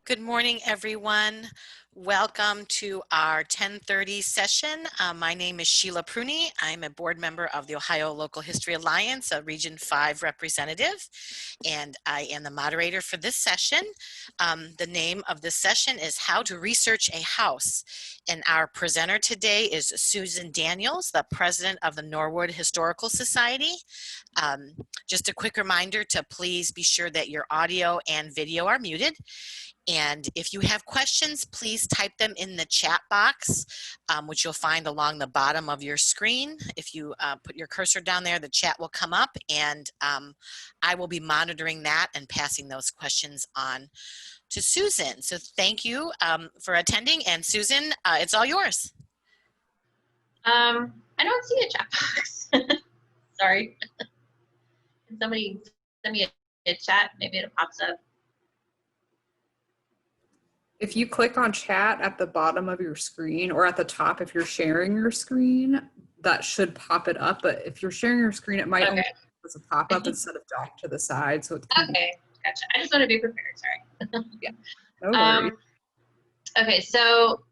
Good morning, everyone. Welcome to our 10:30 session. My name is Sheila Pruney. I'm a board member of the Ohio Local History Alliance, a Region 5 representative, and I am the moderator for this session. The name of this session is How to Research a House, and our presenter today is Susan Daniels, the president of the Norwood Historical Society. Just a quick reminder to please be sure that your audio and video are muted. And if you have questions, please type them in the chat box, which you'll find along the bottom of your screen. If you put your cursor down there, the chat will come up, and I will be monitoring that and passing those questions on to Susan. So thank you for attending, and Susan, it's all yours. I don't see a chat box. Sorry. Can somebody send me a chat? Maybe it pops up. If you click on chat at the bottom of your screen or at the top if you're sharing your screen, that should pop it up. But if you're sharing your screen, it might only as a pop-up instead of off to the side. So it's okay, gotcha. I just want to be prepared, sorry. Yeah. No worries. Okay, so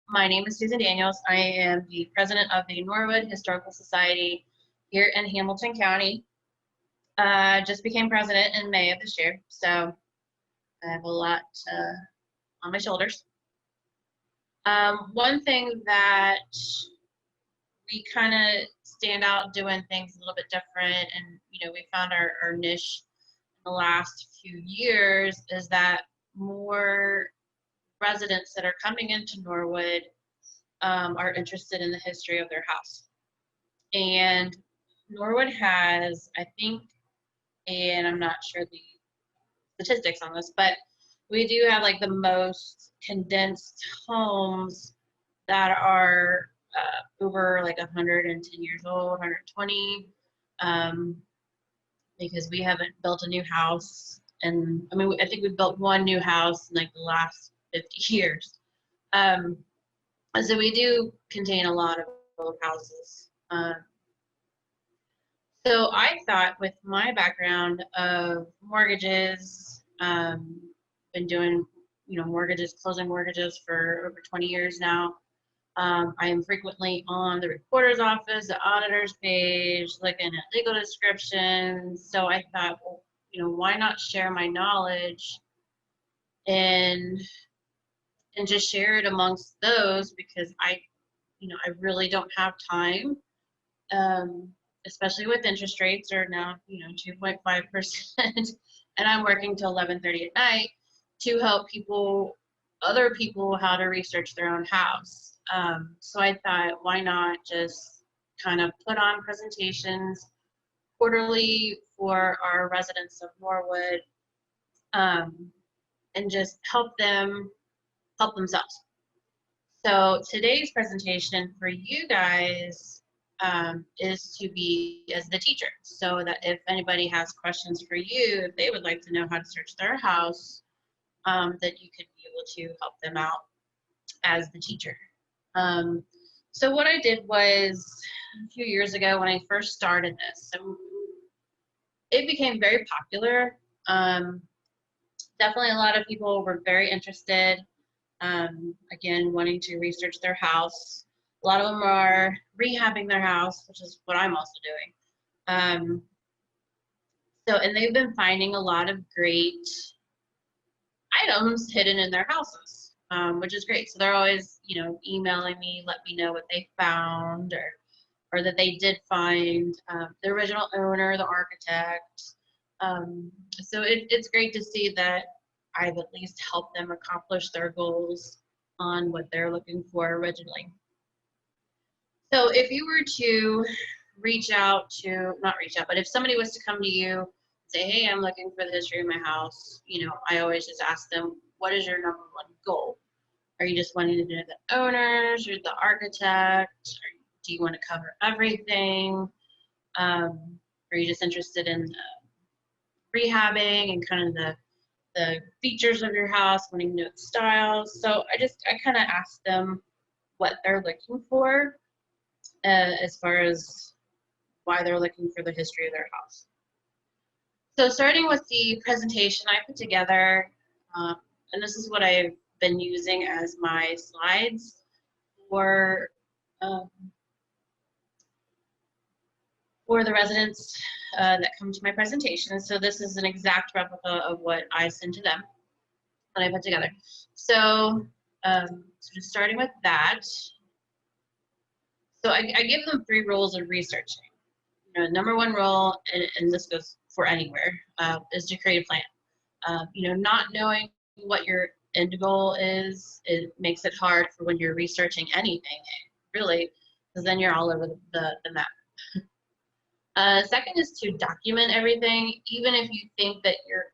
my name is Susan Daniels. I am the president of the Norwood Historical Society here in Hamilton County. Just became president in May of this year, so I have a lot on my shoulders. One thing that we kind of stand out doing things a little bit different, and we found our niche in the last few years, is that more residents that are coming into Norwood are interested in the history of their house. And Norwood has, I think, and I'm not sure the statistics on this, but we do have like the most condensed homes that are over like 110 years old, 120, because we haven't built a new house. And I mean, I think we've built one new house in like the last 50 years. So we do contain a lot of old houses. So I thought, with my background of mortgages, been doing, mortgages, closing mortgages for over 20 years now. I am frequently on the recorder's office, the auditor's page, looking at legal descriptions. So I thought, well, why not share my knowledge and just share it amongst those, because I really don't have time, especially with interest rates are now, 2.5%, and I'm working till 11:30 at night to help other people, how to research their own house. So I thought, why not just kind of put on presentations quarterly for our residents of Norwood, and just help themselves. So today's presentation for you guys is to be as the teacher, so that if anybody has questions for you, if they would like to know how to search their house, that you could be able to help them out as the teacher. So what I did was, a few years ago when I first started this, so it became very popular. Definitely a lot of people were very interested, again, wanting to research their house. A lot of them are rehabbing their house, which is what I'm also doing. And they've been finding a lot of great items hidden in their houses, which is great. So they're always, emailing me, let me know what they found, or that they did find the original owner, the architect. So it's great to see that I've at least helped them accomplish their goals on what they're looking for originally. So if you were to but if somebody was to come to you and say, hey, I'm looking for the history of my house, I always just ask them, what is your number one goal? Are you just wanting to know the owners or the architect? Or do you want to cover everything? Are you just interested in rehabbing and kind of the features of your house, wanting to know the styles? So I kind of ask them what they're looking for, as far as why they're looking for the history of their house. So starting with the presentation I put together, and this is what I've been using as my slides um, for the residents that come to my presentation. So this is an exact replica of what I send to them that I put together. So, so just starting with that. So I give them 3 rules of researching. You know, number 1 rule, and this goes for anywhere, is to create a plan. You know, not knowing what your end goal is, it makes it hard for when you're researching anything, really, because then you're all over the map. Second is to document everything, even if you think that you're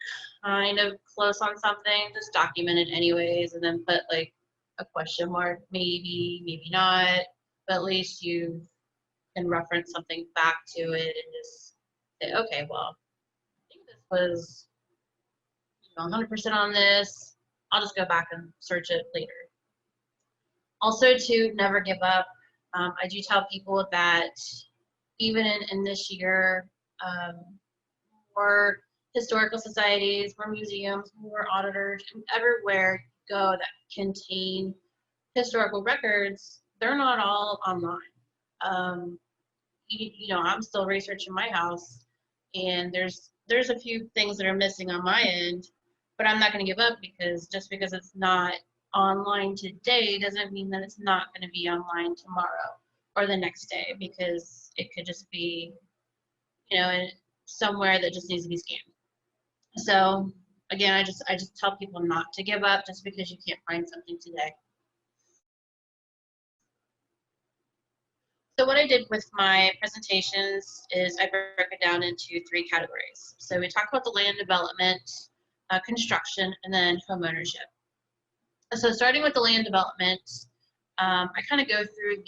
kind of close on something, just document it anyways, and then put like a question mark, maybe, maybe not, but at least you can reference something back to it and just say, okay, well, I think this was 100% on this. I'll just go back and search it later. Also, to never give up. I do tell people that even in this year, more historical societies, more museums, more auditors, and everywhere you go that contain historical records, they're not all online. You know, I'm still researching my house, and there's a few things that are missing on my end, but I'm not going to give up, because just because it's not online today doesn't mean that it's not going to be online tomorrow or the next day, because it could just be, you know, somewhere that just needs to be scanned. So again, I just tell people not to give up just because you can't find something today. So what I did with my presentations is I broke it down into 3 categories. So we talked about the land development, construction, and then home ownership. So starting with the land development, I kind of go through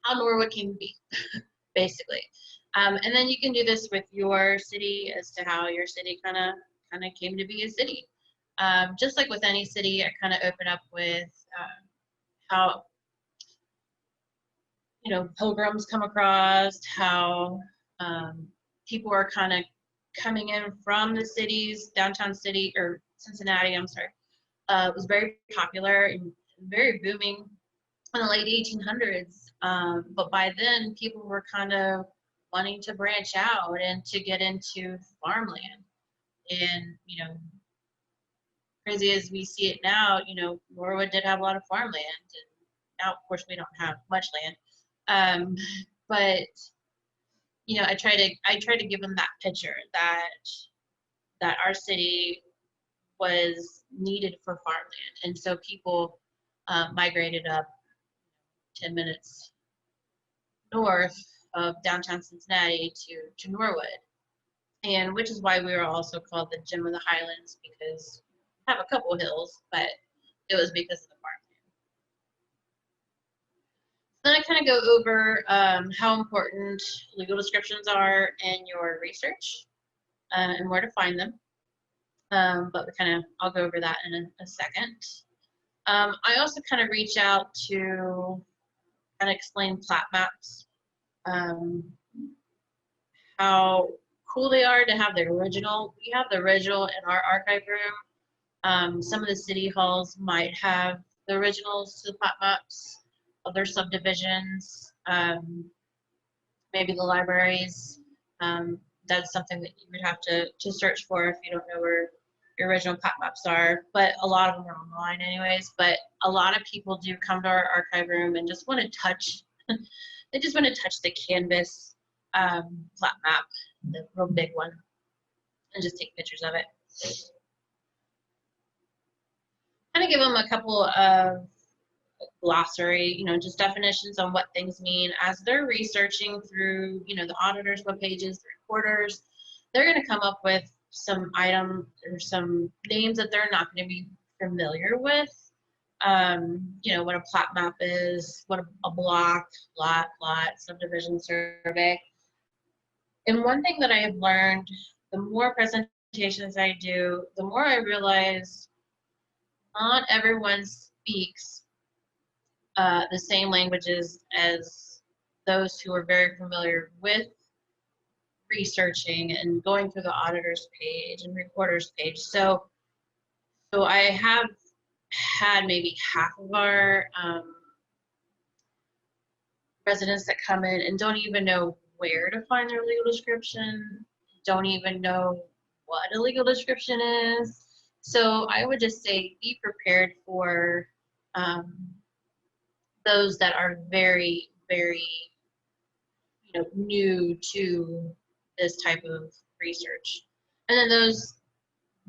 how Norwood came to be, basically. And then you can do this with your city as to how your city kind of came to be a city. Just like with any city, I kind of open up with how, you know, pilgrims come across, how people are kind of coming in from the cities, downtown city, or Cincinnati, I'm sorry. It was very popular and very booming in the late 1800s. But by then, people were kind of wanting to branch out and to get into farmland. And, you know, crazy as we see it now, you know, Norwood did have a lot of farmland. And now, of course, we don't have much land. But you know, I try to give them that picture that our city was needed for farmland, and so people migrated up 10 minutes north of downtown Cincinnati to Norwood, and which is why we were also called the Gem of the Highlands, because we have a couple hills, but it was because of the farmland. Then I kind of go over how important legal descriptions are in your research and where to find them. But I'll go over that in a second. I also kind of reach out to kind of explain plat maps, how cool they are to have the original. We have the original in our archive room. Some of the city halls might have the originals to the plat maps of their subdivisions, maybe the libraries. That's something that you would have to search for if you don't know where your original plat maps are, but a lot of them are online anyways. But a lot of people do come to our archive room and just want to touch, they just want to touch the canvas plat map, the real big one, and just take pictures of it. Kind of give them a couple of glossary, you know, just definitions on what things mean as they're researching through, you know, the auditor's web pages, the recorders. They're going to come up with some item or some names that they're not going to be familiar with. You know, what a plat map is, what a block, lot, subdivision survey. And one thing that I have learned, the more presentations I do, the more I realize not everyone speaks the same languages as those who are very familiar with researching and going through the auditor's page and recorder's page. So So I have had maybe half of our residents that come in and don't even know where to find their legal description, don't even know what a legal description is. So I would just say be prepared for um, those that are very, very, new to this type of research. And then those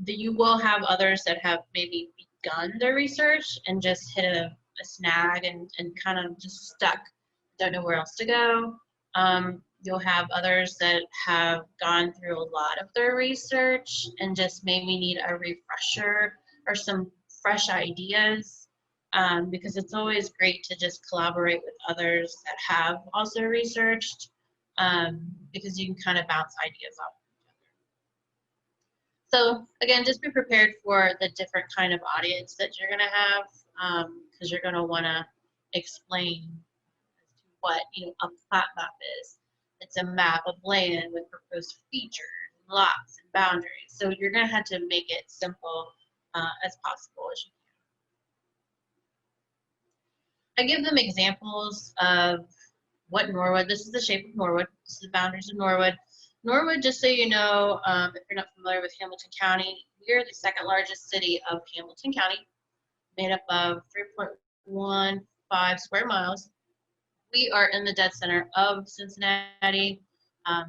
that you will have others that have maybe begun their research and just hit a snag and kind of just stuck, don't know where else to go. You'll have others that have gone through a lot of their research and just maybe need a refresher or some fresh ideas, because it's always great to just collaborate with others that have also researched, because you can kind of bounce ideas off. So again, just be prepared for the different kind of audience that you're going to have, because you're going to want to explain as to what a plat map is. It's a map of land with proposed features, lots, and boundaries. So you're going to have to make it simple as possible as you can. I give them examples of what Norwood. This is the shape of Norwood. This is the boundaries of Norwood. Norwood, just so you know, if you're not familiar with Hamilton County, we're the second largest city of Hamilton County, made up of 3.15 square miles. We are in the dead center of Cincinnati.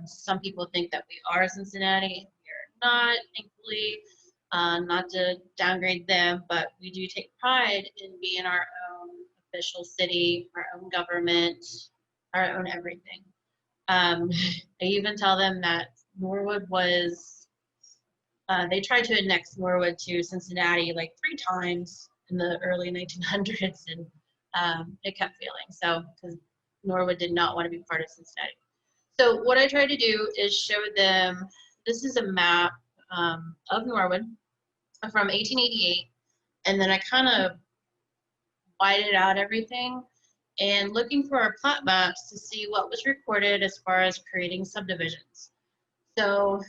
Some people think that we are Cincinnati. We are not, thankfully. Not to downgrade them, but we do take pride in being our own official city, our own government, our own everything. I even tell them that Norwood was, they tried to annex Norwood to Cincinnati like 3 times in the early 1900s, and it kept failing. So, because Norwood did not want to be part of Cincinnati. So what I try to do is show them, this is a map of Norwood from 1888, and then I kind of whited out everything and looking for our plat maps to see what was recorded as far as creating subdivisions. So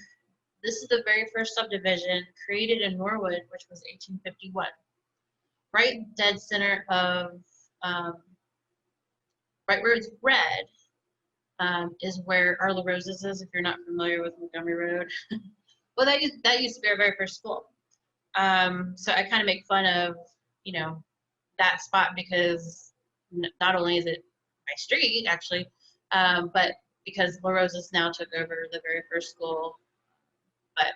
this is the very first subdivision created in Norwood, which was 1851. Right dead center of, right where it's red, is where Arla Roses is, if you're not familiar with Montgomery Road. Well, that used to be our very first school. So I kind of make fun of, that spot, because not only is it my street, actually, but because La Rosa's now took over the very first school. But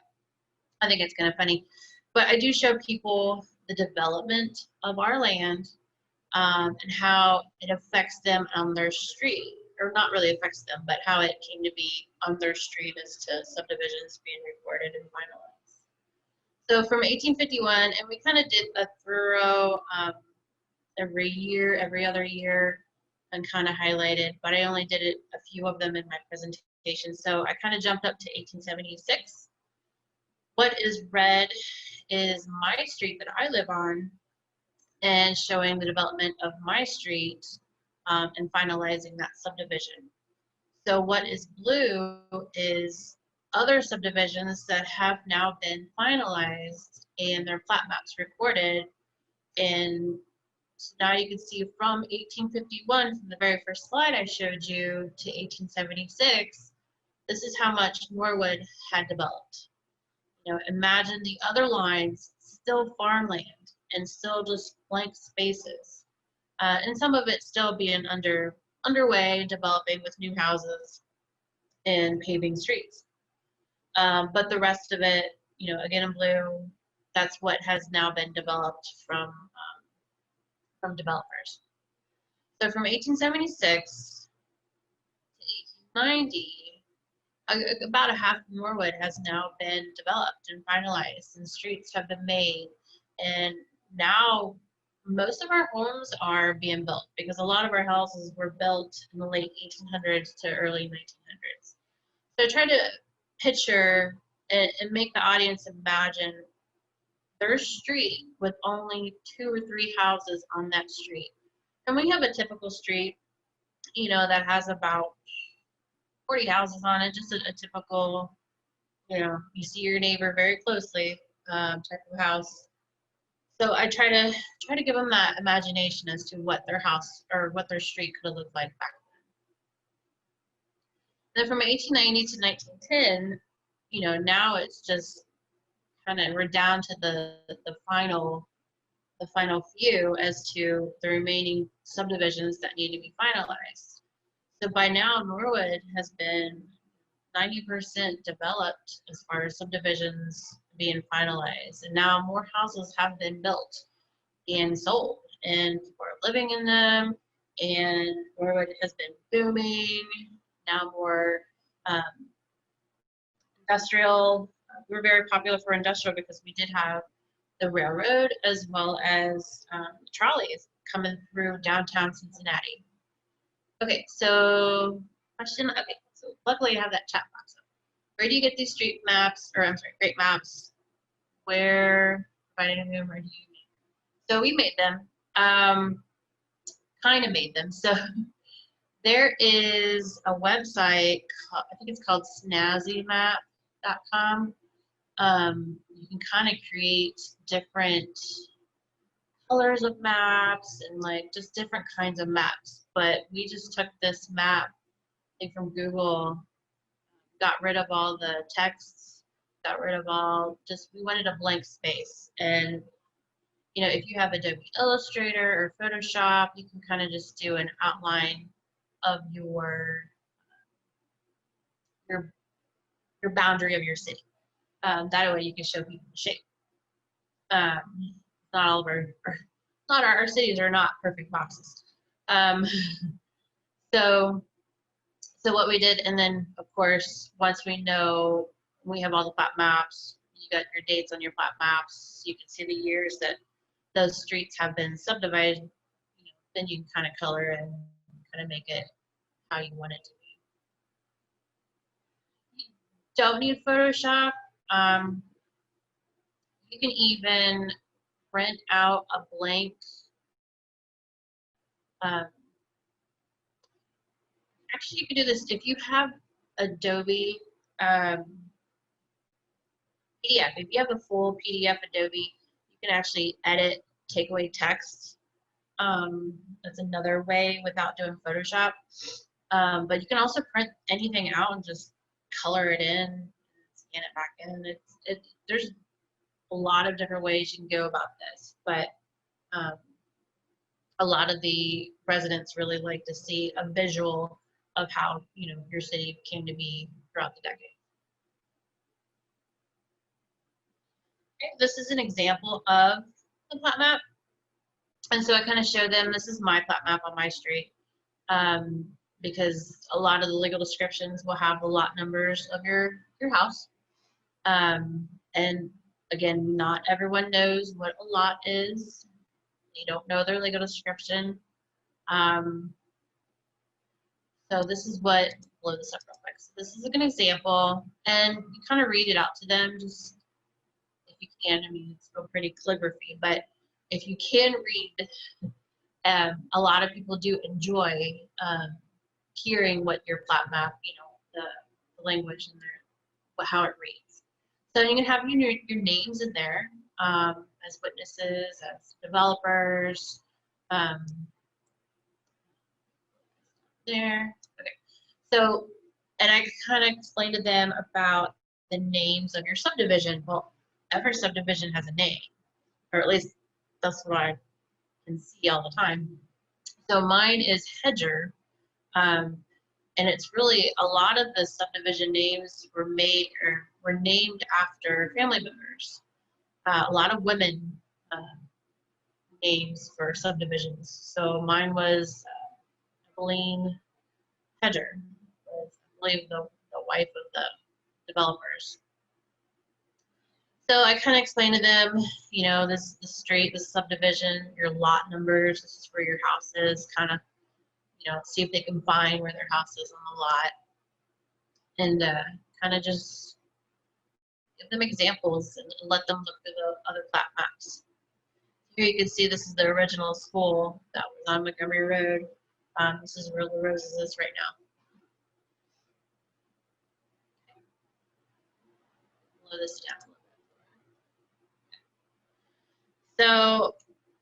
I think it's kind of funny. But I do show people the development of our land, and how it affects them on their street, or not really affects them, but how it came to be on their street as to subdivisions being recorded and finalized. So from 1851, and we kind of did a thorough every other year, and kind of highlighted, but I only did it a few of them in my presentation. So I kind of jumped up to 1876. What is red is my street that I live on, and showing the development of my street, and finalizing that subdivision. So what is blue is other subdivisions that have now been finalized and their plat maps recorded. And so now you can see from 1851, from the very first slide I showed you, to 1876, this is how much Norwood had developed. Imagine the other lines, still farmland and still just blank spaces. And some of it still being underway, developing with new houses and paving streets. But the rest of it, again in blue, that's what has now been developed from developers. So from 1876 to 1890, about a half of Norwood has now been developed and finalized, and streets have been made. And now most of our homes are being built, because a lot of our houses were built in the late 1800s to early 1900s. So try to picture and make the audience imagine their street with only 2 or 3 houses on that street. And we have a typical street, that has about 40 houses on it, just a typical, you see your neighbor very closely type of house. So I try to give them that imagination as to what their house or what their street could have looked like back then. Then from 1890 to 1910, you know, now it's just kind of we're down to the final few as to the remaining subdivisions that need to be finalized. So by now, Norwood has been 90% developed as far as subdivisions being finalized, and now more houses have been built and sold, and people are living in them, and Norwood has been booming. Now more um, industrial. We're very popular for industrial because we did have the railroad as well as trolleys coming through downtown Cincinnati. Okay, so question. Okay, so luckily I have that chat box up. Where do you get these street maps, or I'm sorry, great maps? Where, finding them, where do you make? So we made them, kind of made them. So there is a website, I think it's called snazzymap.com. You can kind of create different colors of maps and like just different kinds of maps. But we just took this map, I think from Google, got rid of all the texts, got rid of all, just we wanted a blank space. And you know, if you have Adobe Illustrator or Photoshop, you can kind of just do an outline of your your boundary of your city. That way you can show people the shape. Not all of our cities are not perfect boxes. Um, so what we did, and then of course, once we know we have all the plat maps, you got your dates on your plat maps, you can see the years that those streets have been subdivided, you know, then you can kind of color and kind of make it how you want it to be. You don't need Photoshop. You can even print out a blank actually, you can do this if you have Adobe PDF. If you have a full PDF Adobe, you can actually edit, take away text. That's another way without doing Photoshop. But you can also print anything out and just color it in, scan it back in. There's a lot of different ways you can go about this, but a lot of the residents really like to see a visual of how, you know, your city came to be throughout the decade. Okay, this is an example of the plat map. And so I kind of show them, this is my plat map on my street, because a lot of the legal descriptions will have the lot numbers of your house. And again, not everyone knows what a lot is. They don't know their legal description. So this is what, blow this up real quick. So this is an example, and you kind of read it out to them, just if you can. I mean, it's still pretty calligraphy, but if you can read, a lot of people do enjoy hearing what your plat map, you know, the language and how it reads. So you can have your names in there as witnesses, as developers. There. Okay. So, and I kind of explained to them about the names of your subdivision. Well, every subdivision has a name, or at least that's what I can see all the time. So mine is Hedger, and it's really a lot of the subdivision names were named after family members. A lot of women names for subdivisions. So mine was Evelyn Hedger, I believe the wife of the developers. So I kind of explained to them, you know, the street, the subdivision, your lot numbers, this is where your house is, kind of, you know, see if they can find where their house is on the lot. And kind of just give them examples and let them look through the other plat maps. Here you can see this is the original school that was on Montgomery Road. This is where the Roses is right now. Slow this down a little bit. So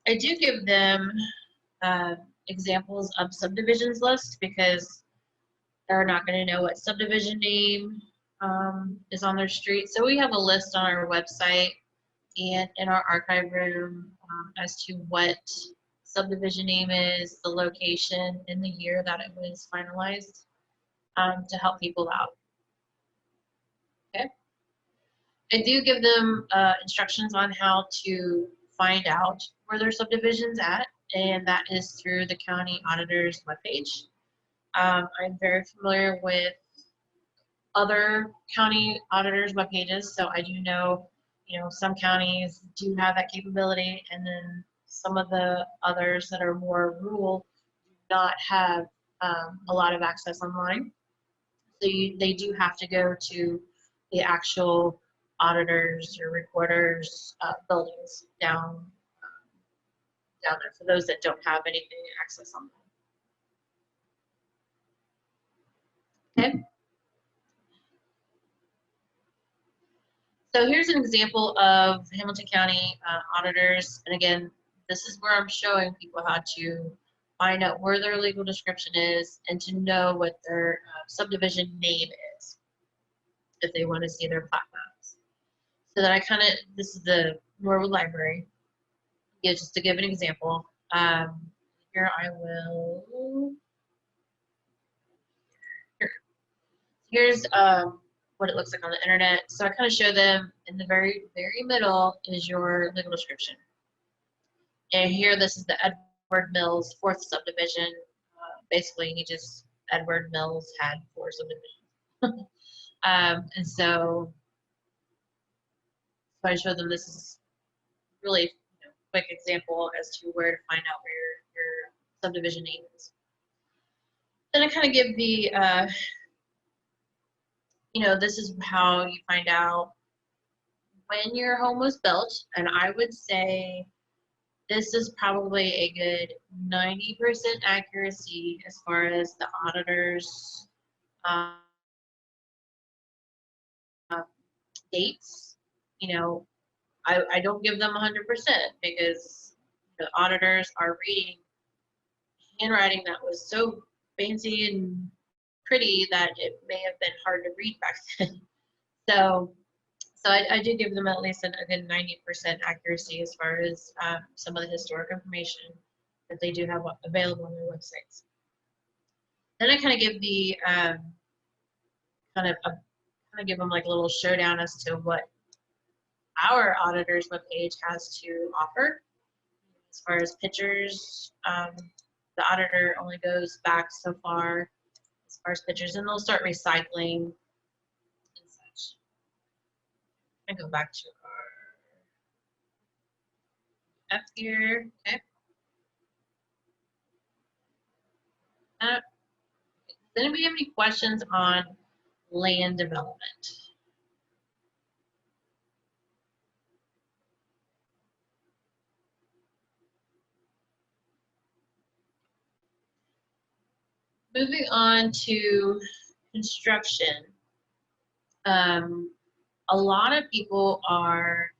I do give them examples of subdivisions lists because they're not going to know what subdivision name is on their street. So we have a list on our website and in our archive room as to what subdivision name is, the location, and the year that it was finalized to help people out. Okay. I do give them instructions on how to find out where their subdivision's at, and that is through the county auditor's webpage. I'm very familiar with other county auditors' web pages, so I do know, some counties do have that capability, and then some of the others that are more rural do not have a lot of access online. So they do have to go to the actual auditors or recorders buildings down there for those that don't have anything access online. Okay. So here's an example of Hamilton County auditors, and again, this is where I'm showing people how to find out where their legal description is and to know what their subdivision name is if they want to see their plat maps. So that this is the Norwood Library. Yeah, just to give an example. Here I will. Here's what it looks like on the internet. So I kind of show them in the very, very middle is your legal description. And here, this is the Edward Mills 4th subdivision. Basically, Edward Mills had 4 subdivisions. And so I show them this is really quick example as to where to find out where your subdivision name is. Then I kind of give the, this is how you find out when your home was built. And I would say this is probably a good 90% accuracy as far as the auditors' dates. I don't give them 100% because the auditors are reading handwriting that was so fancy and pretty that it may have been hard to read back then. So I do give them at least a good 90% accuracy as far as some of the historic information that they do have available on their websites. Then I kind of give the give them like a little showdown as to what our auditor's webpage has to offer. As far as pictures, the auditor only goes back so far as far as pictures, and they'll start recycling and such. I go back to our up here. Okay. Does anybody have any questions on land development? Moving on to construction. A lot of people are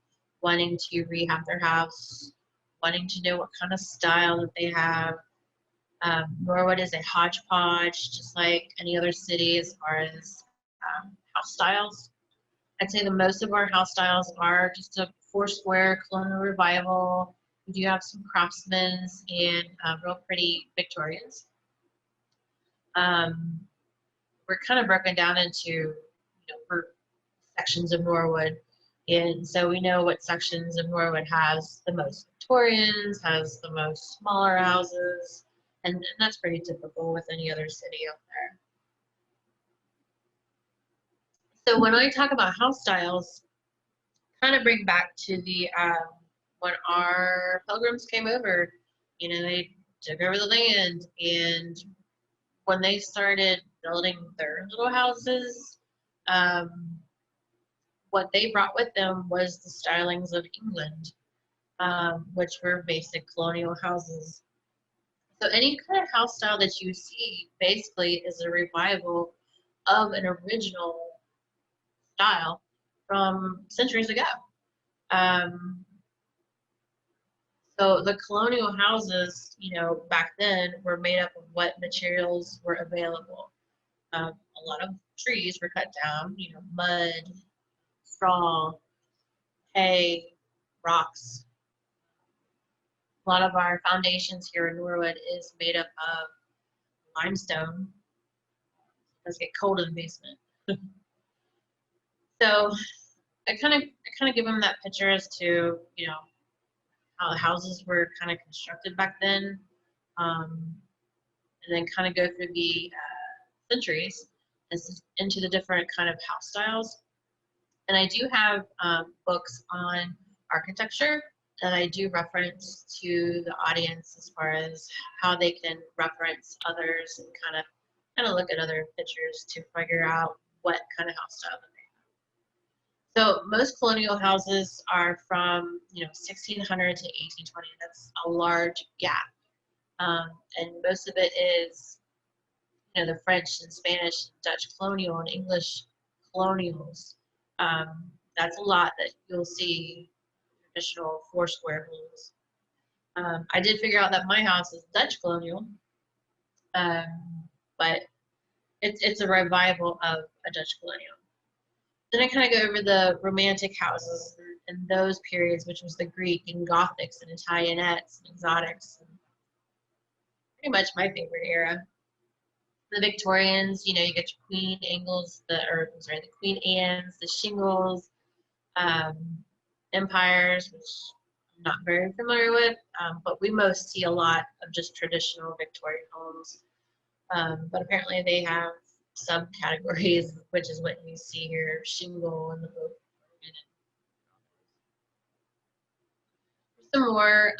wanting to rehab their house, wanting to know what kind of style that they have. Norwood is a hodgepodge, just like any other city as far as house styles. I'd say the most of our house styles are just a 4-square colonial revival. We do have some craftsmen and real pretty Victorians. We're kind of broken down into per sections of Norwood, and so we know what sections of Norwood has the most Victorians, has the most smaller houses, and that's pretty typical with any other city out there. So when I talk about house styles, kind of bring back to the when our pilgrims came over, they took over the land, and when they started building their little houses, what they brought with them was the stylings of England, which were basic colonial houses. So any kind of house style that you see basically is a revival of an original style from centuries ago. So the colonial houses, back then were made up of what materials were available. A lot of trees were cut down, mud, straw, hay, rocks. A lot of our foundations here in Norwood is made up of limestone. It does get cold in the basement. So I kind of give them that picture as to, how the houses were kind of constructed back then, and then kind of go through the centuries into the different kind of house styles. And I do have books on architecture that I do reference to the audience as far as how they can reference others and kind of look at other pictures to figure out what kind of house style that they have. So most colonial houses are from 1600 to 1820. That's a large gap, and most of it is the French and Spanish, Dutch colonial, and English colonials. That's a lot that you'll see traditional four square homes. I did figure out that my house is Dutch colonial, but it's a revival of a Dutch colonial. Then I kind of go over the Romantic houses and those periods, which was the Greek and Gothics and Italianettes and Exotics. And pretty much my favorite era. The Victorians, you get your Queen Angles, the Queen Annes, the shingles, empires, which I'm not very familiar with, but we most see a lot of just traditional Victorian homes. But apparently they have subcategories, which is what you see here, shingle and the oak. Some more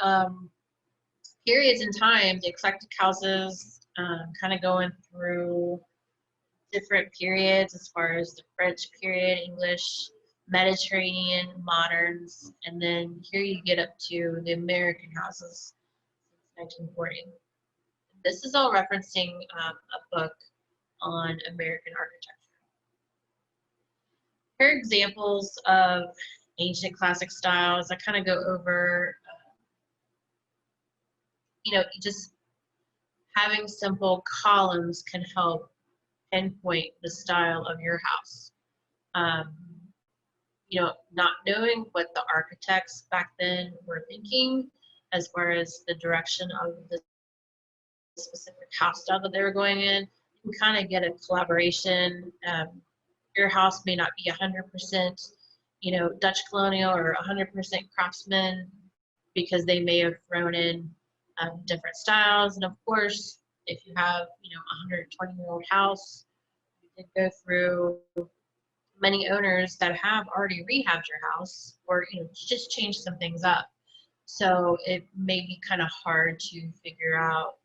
periods in time, the eclectic houses, kind of going through different periods as far as the French period, English, Mediterranean, moderns, and then here you get up to the American houses since 1940. This is all referencing a book on American architecture. Here are examples of ancient classic styles. I kind of go over, just having simple columns can help pinpoint the style of your house. Not knowing what the architects back then were thinking as far as the direction of the specific house style that they were going in, you can kind of get a collaboration. Your house may not be 100%, Dutch colonial or 100% craftsman because they may have thrown in different styles. And of course, if you have, a 120-year-old house, you can go through many owners that have already rehabbed your house or, just changed some things up. So it may be kind of hard to figure out,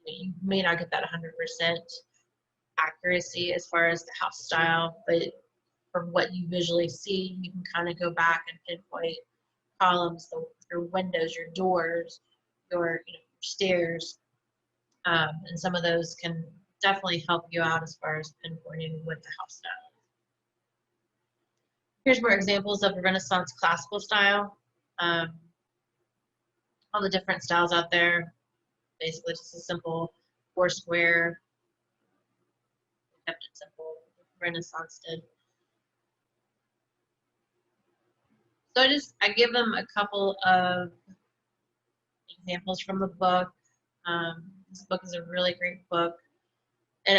you may not get that 100% accuracy as far as the house style, but from what you visually see, you can kind of go back and pinpoint columns, your windows, your doors, your stairs, and some of those can definitely help you out as far as pinpointing what the house style is. Here's more examples of a Renaissance classical style. All the different styles out there, basically just a simple four square, kept it simple, Renaissance did. So I give them a couple of examples from the book. This book is a really great book. And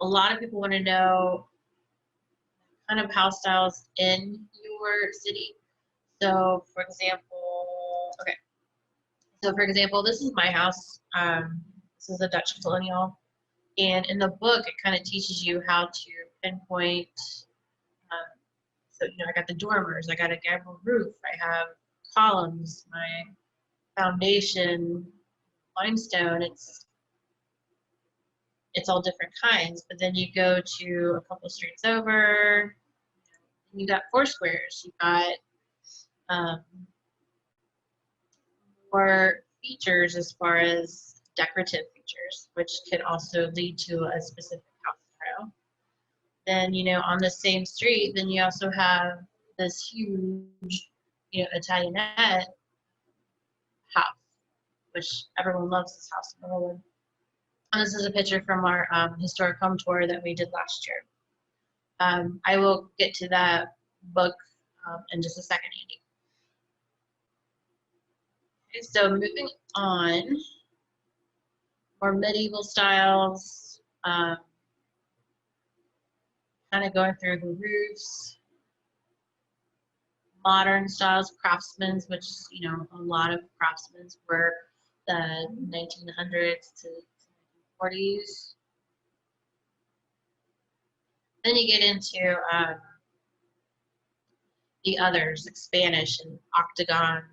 a lot of people want to know kind of house styles in your city. So for example, this is my house. This is a Dutch colonial. And in the book, it kind of teaches you how to pinpoint. So, I got the dormers, I got a gable roof, I have columns, my foundation, limestone, it's all different kinds. But then you go to a couple streets over, and you got four squares, you got more features as far as decorative features, which could also lead to a specific house style. Then, on the same street, then you also have this huge Italianate house, which everyone loves this house in Norwood. And this is a picture from our historic home tour that we did last year. I will get to that book in just a second, Andy. Okay, so moving on, more medieval styles, kind of going through the roofs, modern styles, craftsmen, which, a lot of craftsmen were the 1900s to 1940s. Then you get into the others, like Spanish and octagon, and,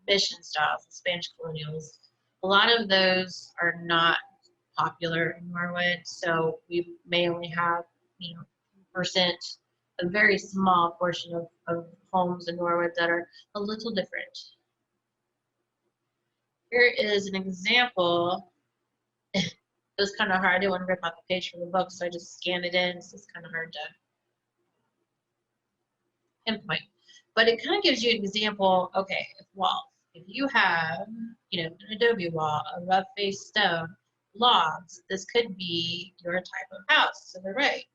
mission styles, Spanish colonials. A lot of those are not popular in Norwood, so we may only have, percent, a very small portion of homes in Norwood that are a little different. Here is an example. It was kind of hard. I didn't want to rip out the page from the book, so I just scanned it in. So it's kind of hard to pinpoint. But it kind of gives you an example. Okay, if you have, an adobe wall, a rough face stone, logs, this could be your type of house to the right.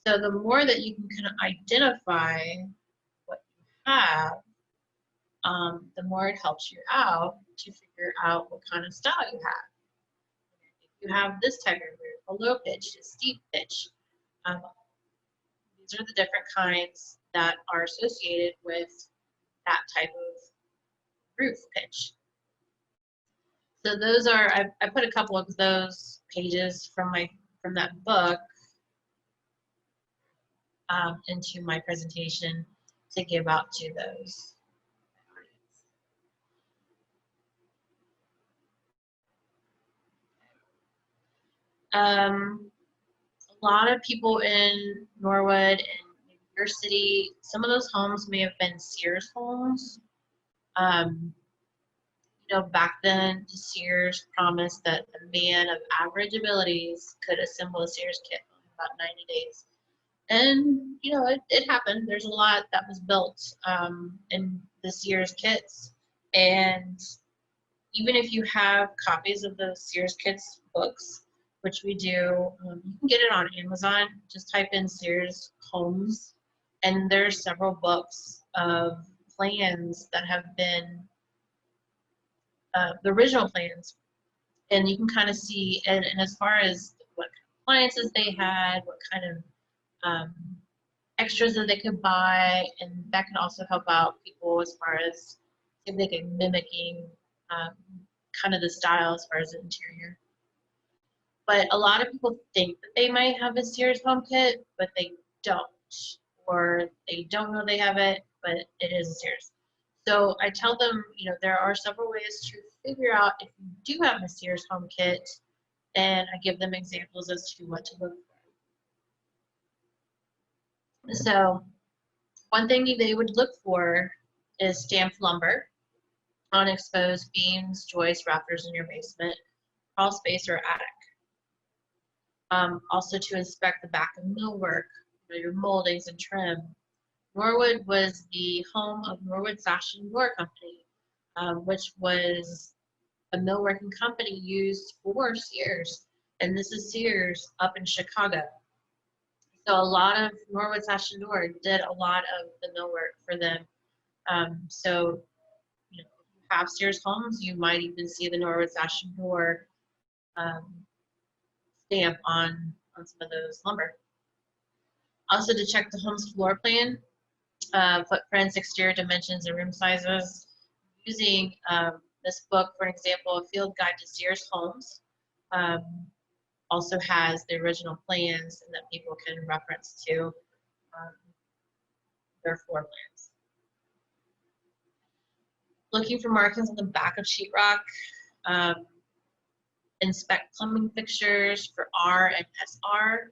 So the more that you can kind of identify what you have, the more it helps you out to figure out what kind of style you have. If you have this type of roof, a low pitch, a steep pitch, these are the different kinds that are associated with that type of roof pitch. So those are, I put a couple of those pages from that book into my presentation to give out to those. A lot of people in Norwood and your city, some of those homes may have been Sears homes. Back then, Sears promised that a man of average abilities could assemble a Sears kit in about 90 days. And, it happened. There's a lot that was built in the Sears kits. And even if you have copies of the Sears kits books, which we do, you can get it on Amazon. Just type in Sears homes, and there's several books of plans that have been the original plans, and you can kind of see, and as far as what appliances they had, what kind of extras that they could buy, and that can also help out people as far as if they can mimicking kind of the style as far as the interior. But a lot of people think that they might have a Sears home kit, but they don't, or they don't know they have it, but it is a Sears. So I tell them, there are several ways to figure out if you do have a Sears home kit, and I give them examples as to what to look for. So one thing they would look for is stamped lumber on exposed beams, joists, rafters in your basement, crawl space, or attic. Also to inspect the back of millwork, your moldings and trim. Norwood was the home of Norwood Sash and Door Company, which was a millworking company used for Sears. And this is Sears up in Chicago. So a lot of Norwood Sash and Door did a lot of the millwork for them. So, if you have Sears homes, you might even see the Norwood Sash and Door stamp on some of those lumber. Also to check the home's floor plan, footprints, exterior dimensions, and room sizes. Using this book, for example, A Field Guide to Sears Homes, also has the original plans and that people can reference to their floor plans. Looking for markings on the back of sheetrock. Inspect plumbing fixtures for R and SR.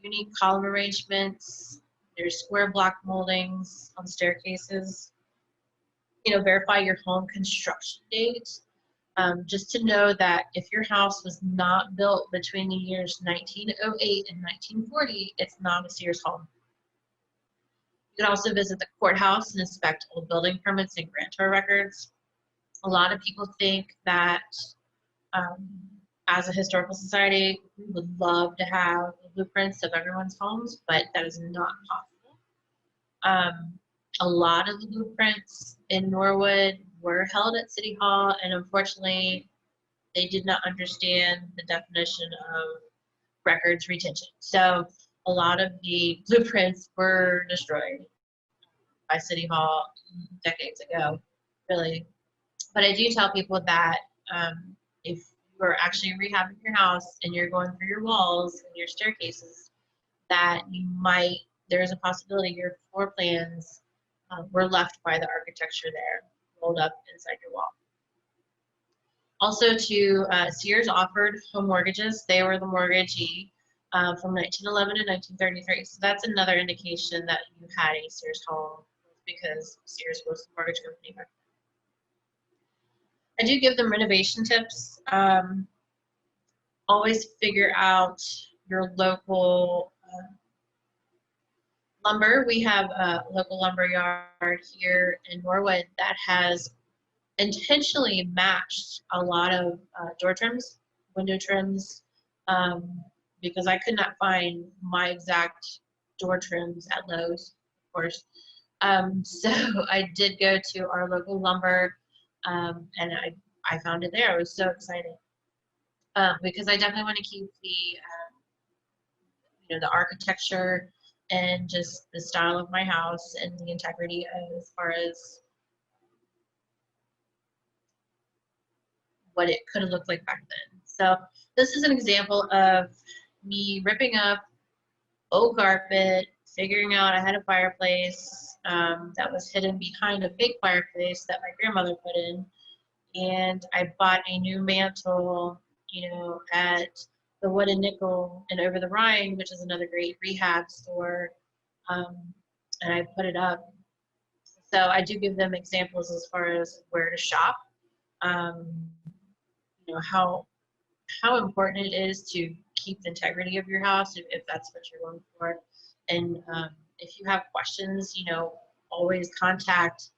Unique column arrangements. There's square block moldings on staircases. Verify your home construction date. Just to know that if your house was not built between the years 1908 and 1940, it's not a Sears home. You can also visit the courthouse and inspect old building permits and grantor records. A lot of people think that um, as a historical society, we would love to have the blueprints of everyone's homes, but that is not possible. A lot of the blueprints in Norwood were held at City Hall, and unfortunately, they did not understand the definition of records retention. So a lot of the blueprints were destroyed by City Hall decades ago, really. But I do tell people that if you're actually rehabbing your house and you're going through your walls and your staircases, that there's a possibility your floor plans were left by the architecture there, rolled up inside your wall. Also, Sears offered home mortgages. They were the mortgagee from 1911 to 1933. So that's another indication that you had a Sears home, because Sears was the mortgage company back then. I do give them renovation tips. Always figure out your local lumber. We have a local lumber yard here in Norwood that has intentionally matched a lot of door trims, window trims, because I could not find my exact door trims at Lowe's, of course. So I did go to our local lumber, and I found it there. I was so excited because I definitely want to keep the architecture and just the style of my house and the integrity as far as what it could have looked like back then. So this is an example of me ripping up old carpet, figuring out I had a fireplace that was hidden behind a fake fireplace that my grandmother put in, and I bought a new mantle, at the Wood and Nickel and Over the Rhine, which is another great rehab store, and I put it up. So I do give them examples as far as where to shop. How important it is to keep the integrity of your house if that's what you're going for. And if you have questions, always contact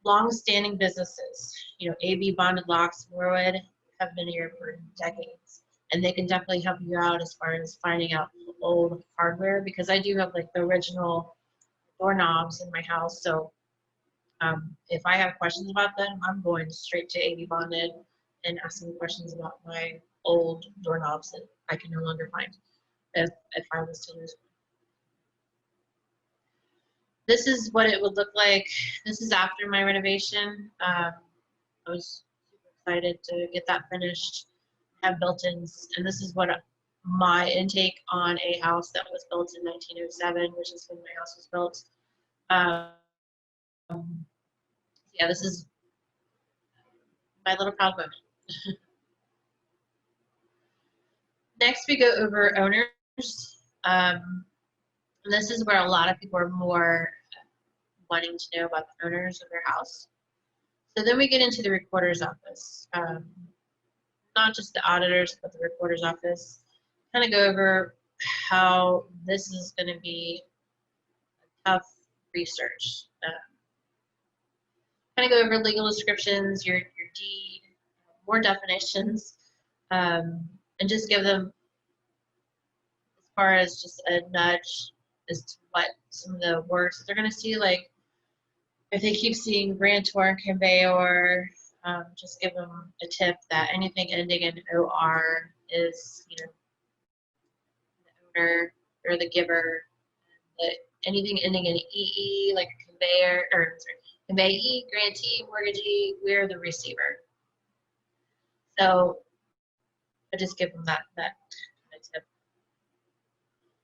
long-standing businesses. AB Bonded Locks, Norwood, have been here for decades, and they can definitely help you out as far as finding out old hardware, because I do have like the original doorknobs in my house. So if I have questions about them, I'm going straight to AB Bonded and asking questions about my old doorknobs that I can no longer find if I was to lose one. This is what it would look like. This is after my renovation. I was super excited to get that finished, have built-ins, and this is what my intake on a house that was built in 1907, which is when my house was built. Yeah, this is my little proud moment. Next, we go over owners. And this is where a lot of people are more wanting to know about the owners of their house. So then we get into the recorder's office. Not just the auditors, but the recorder's office. Kind of go over how this is going to be a tough research. Kind of go over legal descriptions, your deed, more definitions, and just give them, as far as just a nudge as to what some of the words that they're going to see. Like if they keep seeing grantor and conveyor, just give them a tip that anything ending in OR is, the owner or the giver. Anything ending in EE, like a conveyor, or conveyee, grantee, mortgagee, we're the receiver. So I just give them that tip.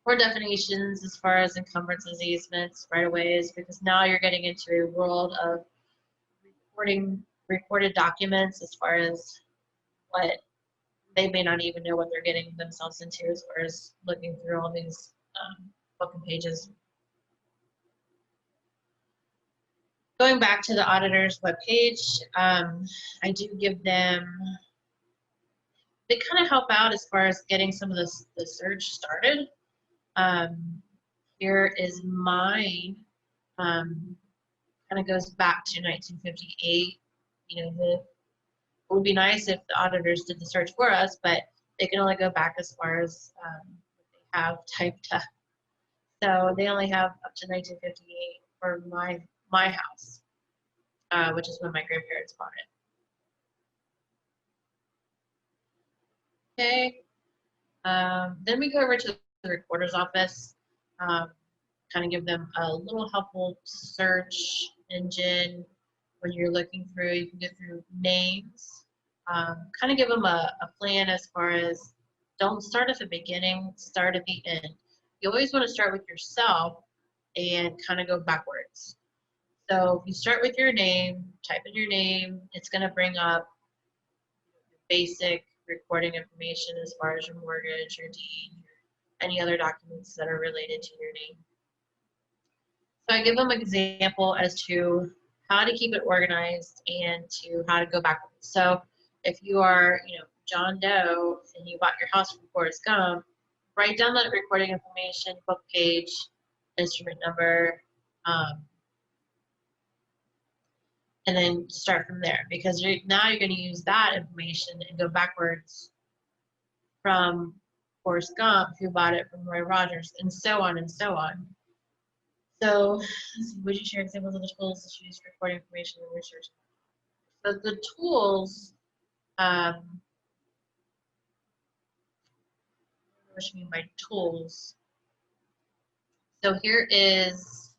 More definitions as far as encumbrances, easements, right-of-ways, because now you're getting into a world of recorded documents as far as what they may not even know what they're getting themselves into as far as looking through all these book and pages. Going back to the auditor's webpage, I do give them, they kind of help out as far as getting some of the search started. Here is mine. Kind of goes back to 1958. You know, it would be nice if the auditors did the search for us, but they can only go back as far as what they have typed up. So they only have up to 1958 for my house, which is when my grandparents bought it. Okay. Then we go over to the recorder's office. Kind of give them a little helpful search engine when you're looking through. You can go through names. Kind of give them a plan as far as don't start at the beginning, start at the end. You always want to start with yourself and kind of go backwards. So if you start with your name, type in your name, it's going to bring up basic recording information as far as your mortgage, your deed, any other documents that are related to your name. So I give them an example as to how to keep it organized and to how to go backwards. So if you are, John Doe and you bought your house from Forrest Gump, write down that recording information, book page, instrument number, and then start from there, because now you're going to use that information and go backwards from Forrest Gump, who bought it from Roy Rogers, and so on and so on. So, would you share examples of the tools that you use for recording information and research? So the tools, what do you mean by tools? So here is,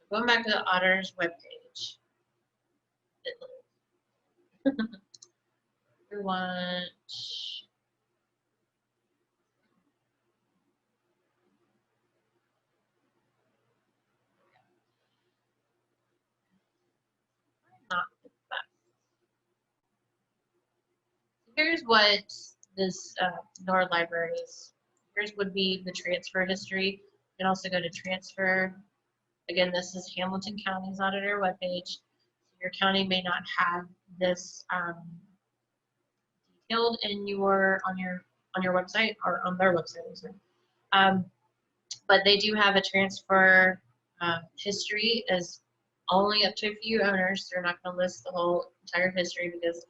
going back to the auditor's webpage. We want, not the best. Here's what this Norwood library is. Here's would be the transfer history. You can also go to transfer. Again, this is Hamilton County's auditor webpage. Your county may not have this detailed in on your website or on their website. But they do have a transfer history as only up to a few owners. They're not going to list the whole entire history because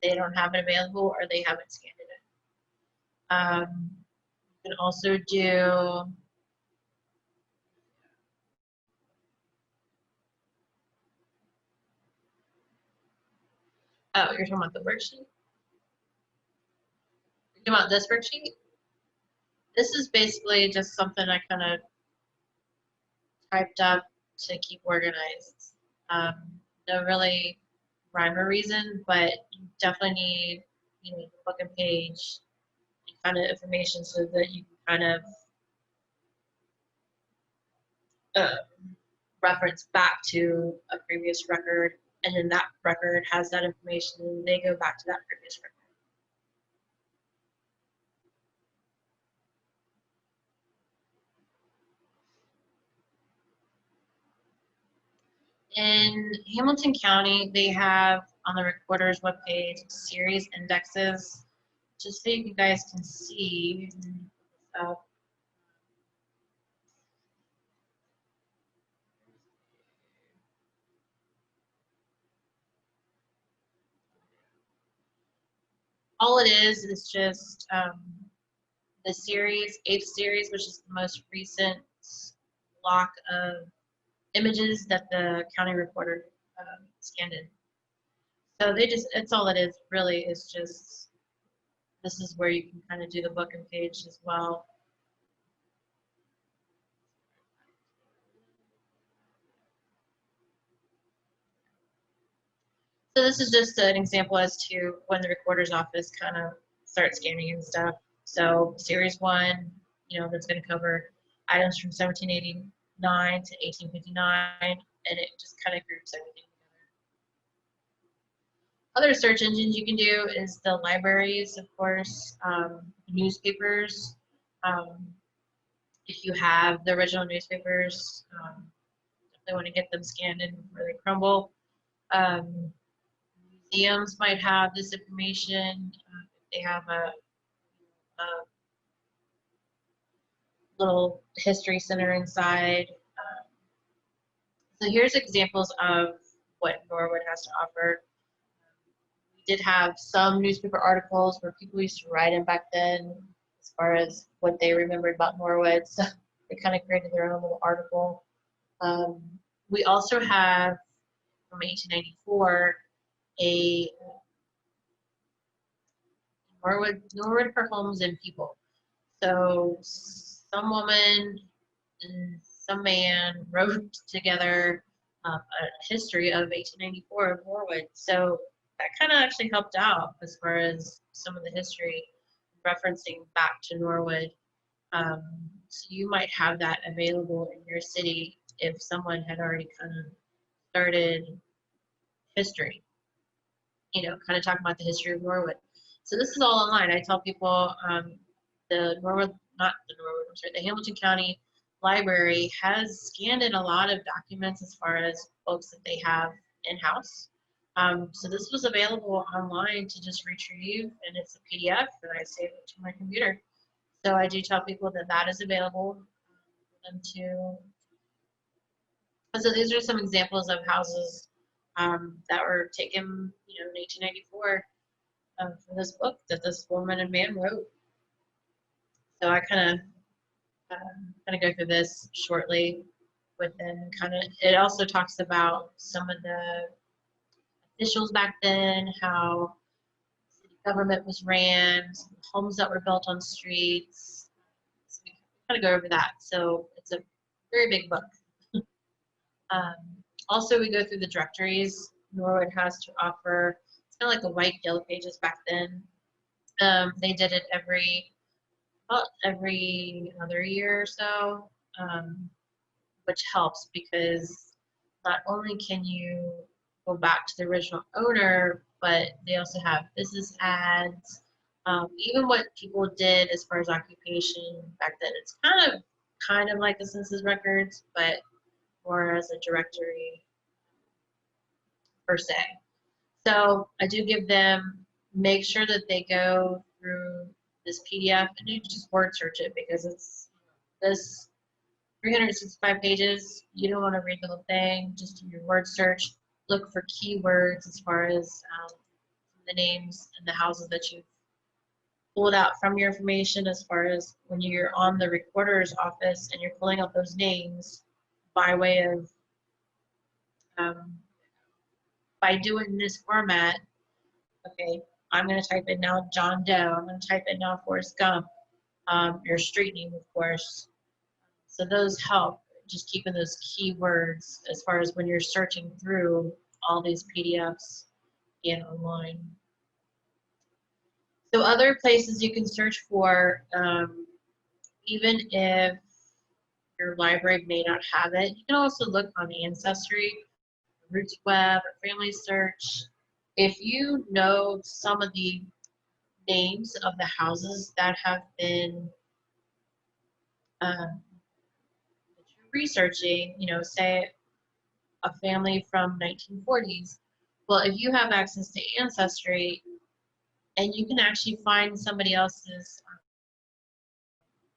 they don't have it available or they haven't scanned it in. You can also do oh, you're talking about the worksheet? You're talking about this worksheet? This is basically just something I kind of typed up to keep organized. No really rhyme or reason, but you definitely need, the book and page and kind of information so that you can kind of reference back to a previous record, and then that record has that information and they go back to that previous record. In Hamilton County, they have on the recorder's webpage series indexes, just so you guys can see. All it is just the series, 8th series, which is the most recent block of images that the county recorder scanned in. So it's all it is really, is just, this is where you can kind of do the book and page as well. So this is just an example as to when the recorder's office kind of starts scanning and stuff. So series 1, that's going to cover items from 1789 to 1859, and it just kind of groups everything together. Other search engines you can do is the libraries, of course, newspapers. If you have the original newspapers, definitely want to get them scanned in before they crumble. museums might have this information. If they have a little history center inside. So here's examples of what Norwood has to offer. We did have some newspaper articles where people used to write in back then as far as what they remembered about Norwood. So they kind of created their own little article. We also have from 1894 a Norwood for Homes and People. So some woman and some man wrote together a history of 1894 of Norwood. So that kind of actually helped out as far as some of the history referencing back to Norwood. So you might have that available in your city if someone had already kind of started history, kind of talking about the history of Norwood. So this is all online. I tell people the Norwood, not the Norwood, I'm sorry, the Hamilton County Library has scanned in a lot of documents as far as books that they have in-house. So this was available online to just retrieve, and it's a PDF, and I save it to my computer. So I do tell people that that is available for them to. So these are some examples of houses that were taken, in 1894 from this book that this woman and man wrote. So I kind of go through this shortly with them. It also talks about some of the officials back then, how city government was ran, homes that were built on streets. So we kind of go over that. So it's a very big book. Also, we go through the directories Norwood has to offer. It's kind of like the white yellow pages back then. They did it every other year or so, which helps because not only can you go back to the original owner, but they also have business ads. Even what people did as far as occupation back then, it's kind of like the census records, but more as a directory per se. So I do give them, make sure that they go through this PDF and you just word search it because it's this 365 pages. You don't want to read the whole thing. Just do your word search. Look for keywords as far as the names and the houses that you've pulled out from your information, as far as when you're on the recorder's office and you're pulling up those names by way of by doing this format. Okay, I'm going to type in now John Doe. I'm going to type in now Forrest Gump. Your street name, of course. So those help, just keeping those keywords as far as when you're searching through all these PDFs online. So other places you can search for, even if your library may not have it, you can also look on Ancestry, Roots Web, or Family Search. If you know some of the names of the houses that have been researching, say a family from 1940s. Well, if you have access to Ancestry and you can actually find somebody else's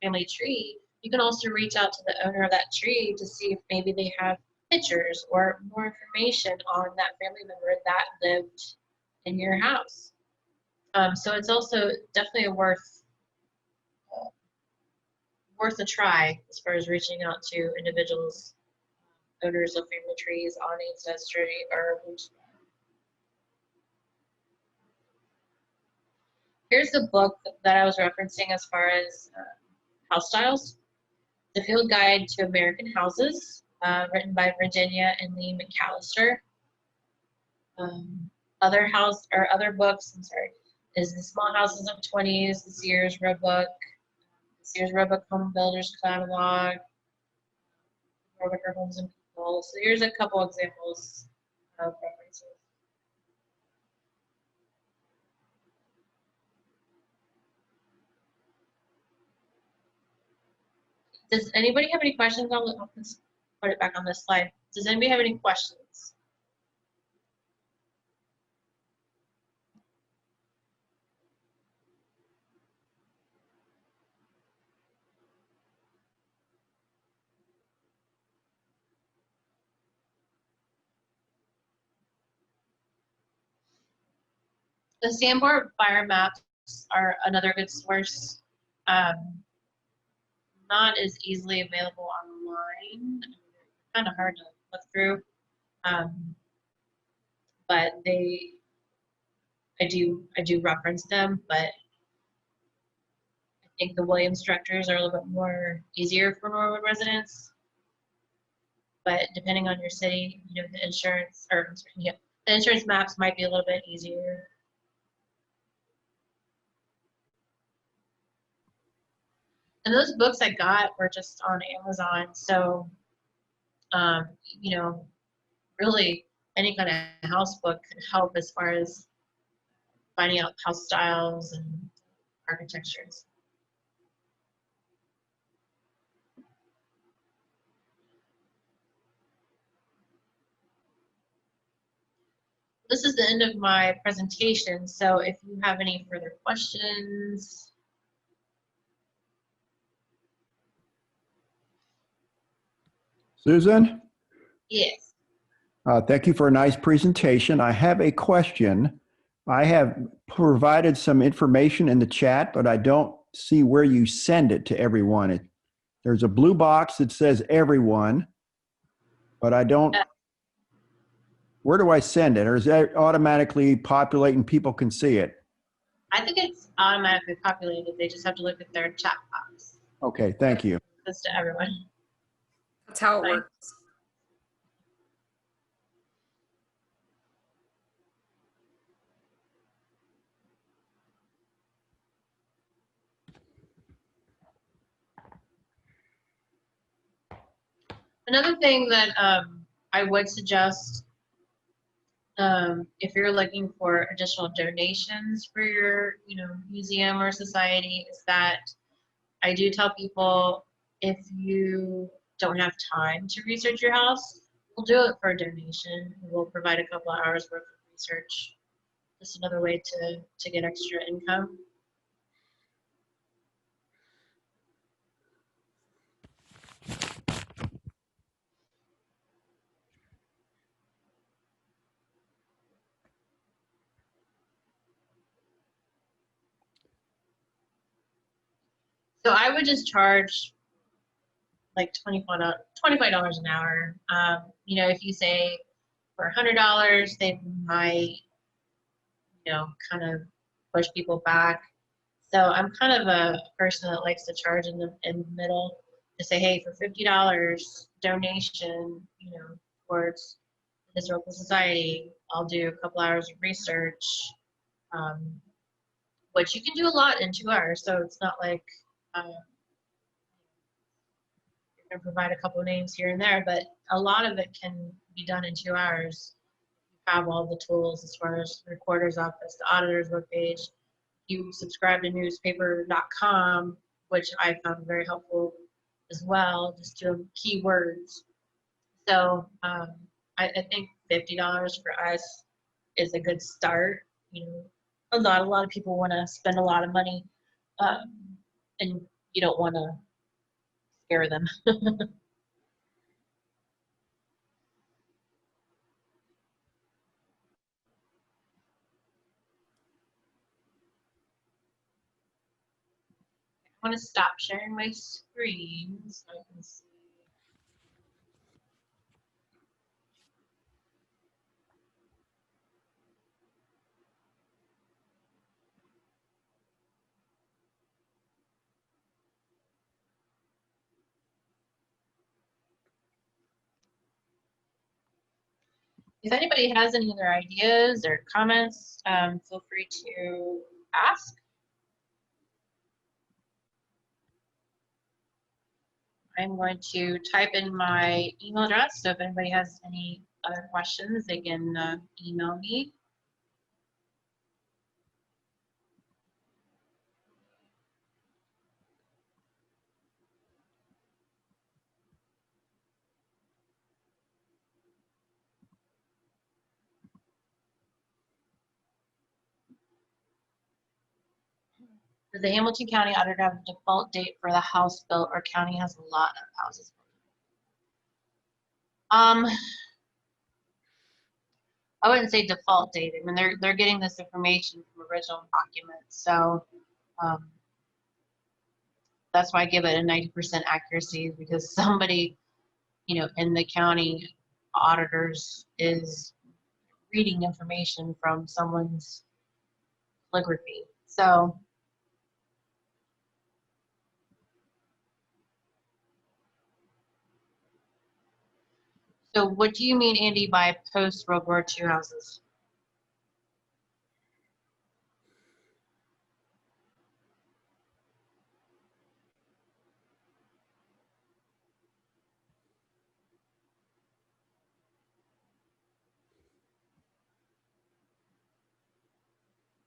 family tree, you can also reach out to the owner of that tree to see if maybe they have pictures or more information on that family member that lived in your house. So it's also definitely worth a try as far as reaching out to individuals, owners of family trees on Ancestry or Roots. Here's the book that I was referencing as far as house styles. The Field Guide to American Houses, written by Virginia and Lee McAllister. Other books, is The Small Houses of 20s, the Sears Roebuck, Home Builders Catalog, Norwood for Homes and People. So here's a couple examples of references. Does anybody have any questions? I'll put it back on this slide. Does anybody have any questions? The Sanborn fire maps are another good source. Not as easily available online. Kind of hard to look through. But I do reference them, but I think the Williams directors are a little bit more easier for Norwood residents. But depending on your city, you know, the insurance maps might be a little bit easier. And those books I got were just on Amazon, so you know, really any kind of house book could help as far as finding out house styles and architectures. This is the end of my presentation, so if you have any further questions. Susan, Yes. thank you for a nice presentation. I have a question. I have provided some information in the chat, but I don't see where you send it to everyone. There's a blue box that says everyone, but I don't. Where do I send it? Or is that automatically populate and people can see it? I think it's automatically populated. They just have to look at their chat box. Okay, thank you. This to everyone. That's how it works. Another thing that I would suggest, if you're looking for additional donations for your, you know, museum or society, is that I do tell people if you don't have time to research your house, we'll do it for a donation. We'll provide a couple of hours worth of research. Just another way to get extra income. So I would just charge like $25 an hour. You know, if you say for $100, they might, you know, kind of push people back. So I'm kind of a person that likes to charge in the middle to say, hey, for $50 donation, you know, towards the Historical Society, I'll do a couple hours of research, which you can do a lot in 2 hours. So it's not like you're going to provide a couple of names here and there, but a lot of it can be done in 2 hours. You have all the tools as far as the recorder's office, the auditor's webpage. You subscribe to newspaper.com, which I found very helpful as well, just doing keywords. So I think $50 for us is a good start. You know, a lot of people want to spend a lot of money, and you don't want to scare them. I want to stop sharing my screen so I can see. If anybody has any other ideas or comments, feel free to ask. I'm going to type in my email address, so if anybody has any other questions, they can email me. Does the Hamilton County Auditor have a default date for the house built, or county has a lot of houses? I wouldn't say default date. I mean, they're getting this information from original documents. So that's why I give it a 90% accuracy, because somebody, in the county auditors is reading information from someone's calligraphy. So what do you mean, Andy, by post World War II houses?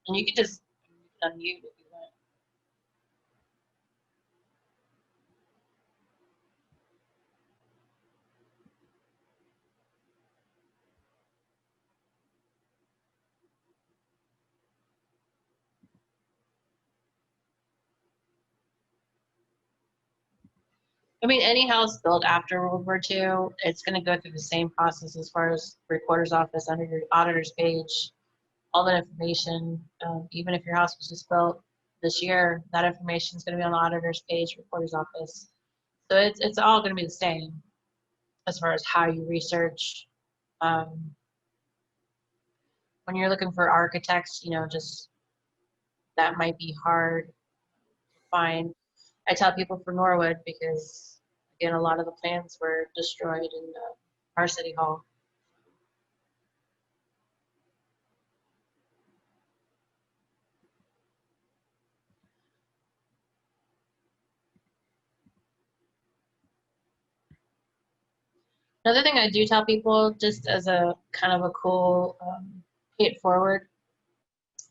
And you can just unmute if you want. I mean, any house built after World War II, it's going to go through the same process as far as recorder's office, under your auditor's page, all that information. Even if your house was just built this year, that information is going to be on the auditor's page, recorder's office. So it's all going to be the same as far as how you research. When you're looking for architects, just that might be hard to find. I tell people for Norwood because, again, a lot of the plans were destroyed in our city hall. Another thing I do tell people, just as a kind of a cool pay it forward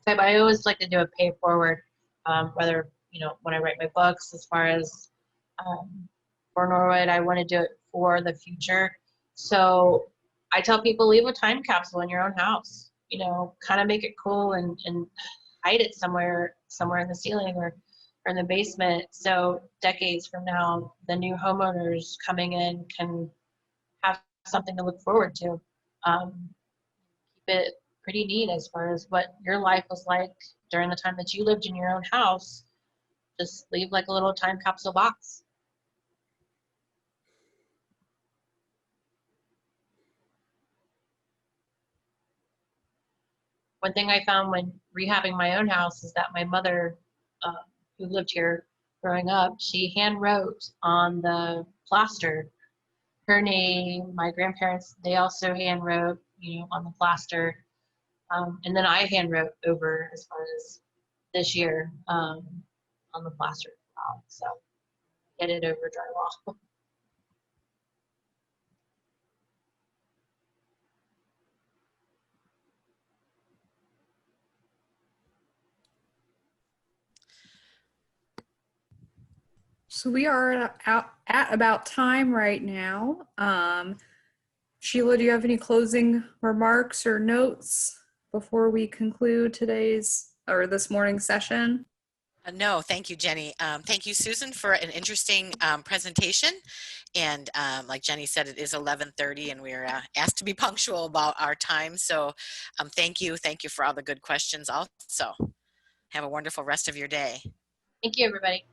type, I always like to do a pay it forward, whether, when I write my books, as far as for Norwood, I want to do it for the future. So I tell people, leave a time capsule in your own house, kind of make it cool and hide it somewhere in the ceiling or in the basement. So decades from now, the new homeowners coming in can have something to look forward to. Keep it pretty neat as far as what your life was like during the time that you lived in your own house. Just leave like a little time capsule box. One thing I found when rehabbing my own house is that my mother, who lived here growing up, she hand wrote on the plaster her name. My grandparents, they also hand wrote, on the plaster. And then I hand wrote over as far as this year on the plaster. So get it over drywall. So we are at about time right now. Sheila, do you have any closing remarks or notes before we conclude this morning's session? No, thank you, Jenny. Thank you, Susan, for an interesting presentation. And like Jenny said, it is 11:30 and we're asked to be punctual about our time. So thank you. Thank you for all the good questions also. Have a wonderful rest of your day. Thank you, everybody.